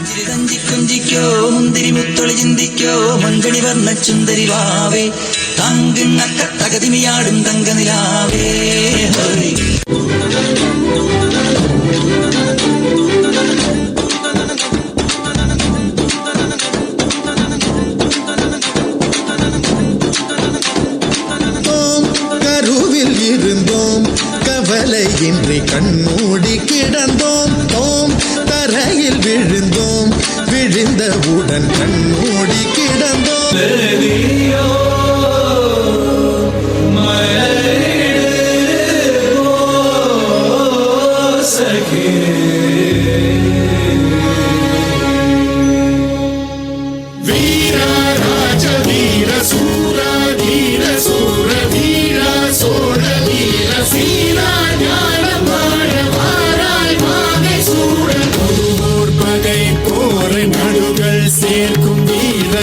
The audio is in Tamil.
കുഞ്ചിക്കോ മുന്തിരി മുത്തൊളി ചിന്തിക്കോ മഞ്ചണി വർണ്ണ ചുന്ദരി വാവേ തങ്കുന്നക്ക തകതിമിയാടും തങ്കനിലാവേ கருவில் இருந்தோம் கவலையின்றி கண்மூடி கிடந்தோம் ஓம் தரையில் விழுந்தோம் விழுந்தவுடன் கண்மூடி கிடந்தோம் வீரா ராஜ வீர சூரா வீர சூர வீரா சோழ வீர சீரா ஞான வாழ வாராய் வாகை சூழ ஒருவோர் பகை போரை நடுகள் சேர்க்கும் வீர